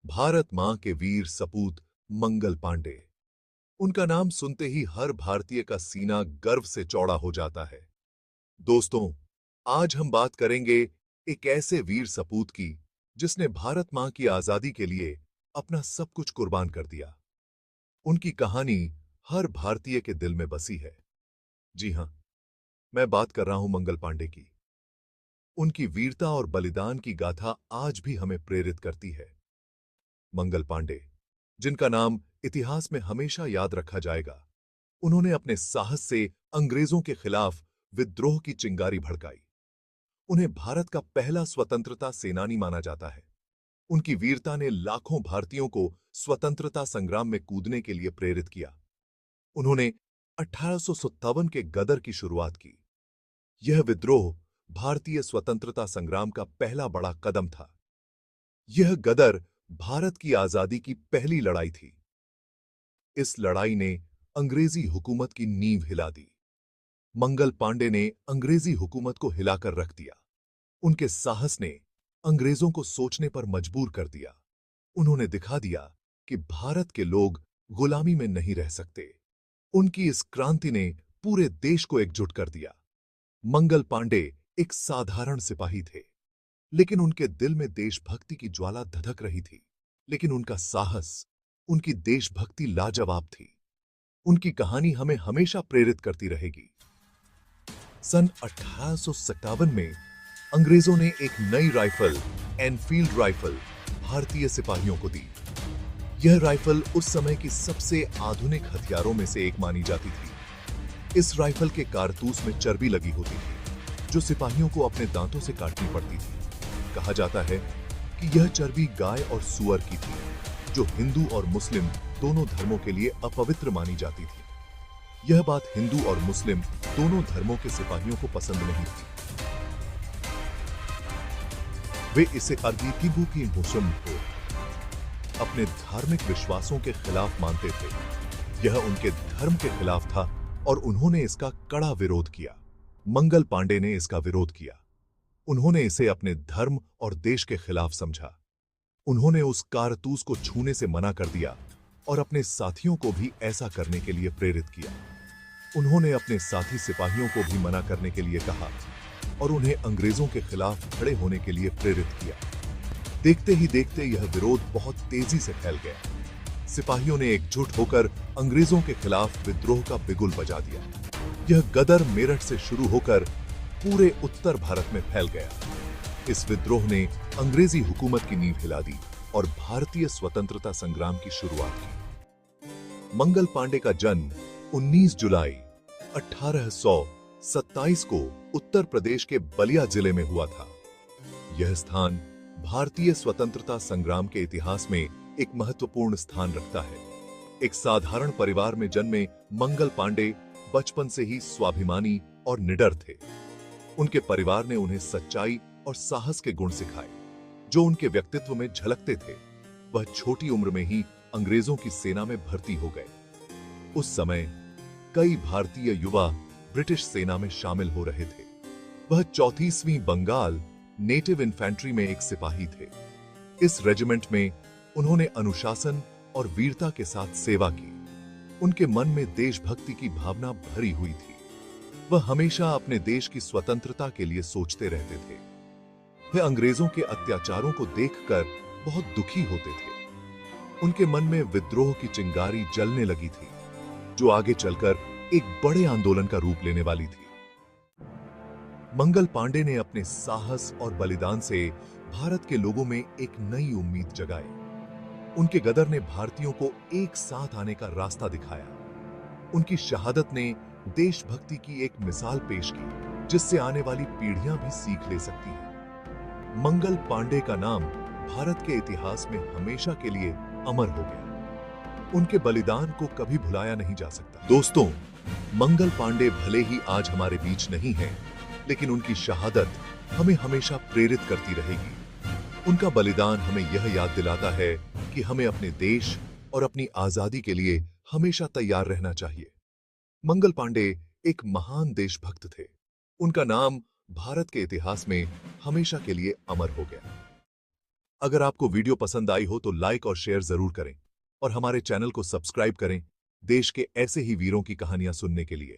भारत मां के वीर सपूत मंगल पांडे। उनका नाम सुनते ही हर भारतीय का सीना गर्व से चौड़ा हो जाता है। दोस्तों, आज हम बात करेंगे एक ऐसे वीर सपूत की जिसने भारत मां की आजादी के लिए अपना सब कुछ कुर्बान कर दिया। उनकी कहानी हर भारतीय के दिल में बसी है। जी हां, मैं बात कर रहा हूं मंगल पांडे की। उनकी वीरता और बलिदान की गाथा आज भी हमें प्रेरित करती है। मंगल पांडे, जिनका नाम इतिहास में हमेशा याद रखा जाएगा, उन्होंने अपने साहस से अंग्रेजों के खिलाफ विद्रोह की चिंगारी भड़काई। उन्हें भारत का पहला स्वतंत्रता सेनानी माना जाता है। उनकी वीरता ने लाखों भारतीयों को स्वतंत्रता संग्राम में कूदने के लिए प्रेरित किया। उन्होंने 1857 के गदर की शुरुआत की। यह विद्रोह भारतीय स्वतंत्रता संग्राम का पहला बड़ा कदम था। यह गदर भारत की आजादी की पहली लड़ाई थी। इस लड़ाई ने अंग्रेजी हुकूमत की नींव हिला दी। मंगल पांडे ने अंग्रेजी हुकूमत को हिलाकर रख दिया। उनके साहस ने अंग्रेजों को सोचने पर मजबूर कर दिया। उन्होंने दिखा दिया कि भारत के लोग गुलामी में नहीं रह सकते। उनकी इस क्रांति ने पूरे देश को एकजुट कर दिया। मंगल पांडे एक साधारण सिपाही थे, लेकिन उनके दिल में देशभक्ति की ज्वाला धधक रही थी। लेकिन उनका साहस, उनकी देशभक्ति लाजवाब थी। उनकी कहानी हमें हमेशा प्रेरित करती रहेगी। सन 1857 में अंग्रेजों ने एक नई राइफल, एनफील्ड राइफल, भारतीय सिपाहियों को दी। यह राइफल उस समय की सबसे आधुनिक हथियारों में से एक मानी जाती थी। इस राइफल के कारतूस में चर्बी लगी होती थी, जो सिपाहियों को अपने दांतों से काटनी पड़ती थी। कहा जाता है कि यह चर्बी गाय और सुअर की थी, जो हिंदू और मुस्लिम दोनों धर्मों के लिए अपवित्र मानी जाती थी। यह बात हिंदू और मुस्लिम दोनों धर्मों के सिपाहियों को पसंद नहीं थी। वे इसे अर्गीतिबू की मुसम को अपने धार्मिक विश्वासों के खिलाफ मानते थे। यह उनके धर्म के खिलाफ था और उन्होंने इसका कड़ा विरोध किया। मंगल पांडे ने इसका विरोध किया। उन्होंने इसे अपने धर्म और देश के खिलाफ समझा। उन्होंने उस कारतूस को छूने से मना कर दिया और अपने साथियों को भी ऐसा करने के लिए प्रेरित किया। उन्होंने अपने साथी सिपाहियों को भी मना करने के लिए कहा और उन्हें अंग्रेजों के खिलाफ खड़े होने के लिए प्रेरित किया। देखते ही देखते यह विरोध बहुत तेजी से फैल गया। सिपाहियों ने एकजुट होकर अंग्रेजों के खिलाफ विद्रोह का बिगुल बजा दिया। यह गदर मेरठ से शुरू होकर पूरे उत्तर भारत में फैल गया। इस विद्रोह ने अंग्रेजी हुकूमत की नींव हिला दी और भारतीय स्वतंत्रता संग्राम की शुरुआत की। मंगल पांडे का जन्म 19 जुलाई 1827 को उत्तर प्रदेश के बलिया जिले में हुआ था। यह स्थान भारतीय स्वतंत्रता संग्राम के इतिहास में एक महत्वपूर्ण स्थान रखता है। एक साधारण परिवार में जन्मे मंगल पांडे बचपन से ही स्वाभिमानी और निडर थे। उनके परिवार ने उन्हें सच्चाई और साहस के गुण सिखाए, जो उनके व्यक्तित्व में झलकते थे। वह छोटी उम्र में ही अंग्रेजों की सेना में भर्ती हो गए। उस समय कई भारतीय युवा ब्रिटिश सेना में शामिल हो रहे थे। वह 34वीं बंगाल नेटिव इन्फेंट्री में एक सिपाही थे। इस रेजिमेंट में उन्होंने अनुशासन और वीरता के साथ सेवा की। उनके मन में देशभक्ति की भावना भरी हुई थी। वह हमेशा अपने देश की स्वतंत्रता के लिए सोचते रहते थे। वे अंग्रेजों के अत्याचारों को देखकर बहुत दुखी होते थे। उनके मन में विद्रोह की चिंगारी जलने लगी थी, जो आगे चलकर एक बड़े आंदोलन का रूप लेने वाली थी। मंगल पांडे ने अपने साहस और बलिदान से भारत के लोगों में एक नई उम्मीद जगाई। उनके गदर ने भारतीयों को एक साथ आने का रास्ता दिखाया। उनकी शहादत ने देशभक्ति की एक मिसाल पेश की, जिससे आने वाली पीढ़ियां भी सीख ले सकती हैं। मंगल पांडे का नाम भारत के इतिहास में हमेशा के लिए अमर हो गया। उनके बलिदान को कभी भुलाया नहीं जा सकता। दोस्तों, मंगल पांडे भले ही आज हमारे बीच नहीं हैं, लेकिन उनकी शहादत हमें हमेशा प्रेरित करती रहेगी। उनका बलिदान हमें यह याद दिलाता है कि हमें अपने देश और अपनी आजादी के लिए हमेशा तैयार रहना चाहिए। मंगल पांडे एक महान देशभक्त थे। उनका नाम भारत के इतिहास में हमेशा के लिए अमर हो गया। अगर आपको वीडियो पसंद आई हो तो लाइक और शेयर जरूर करें और हमारे चैनल को सब्सक्राइब करें देश के ऐसे ही वीरों की कहानियां सुनने के लिए।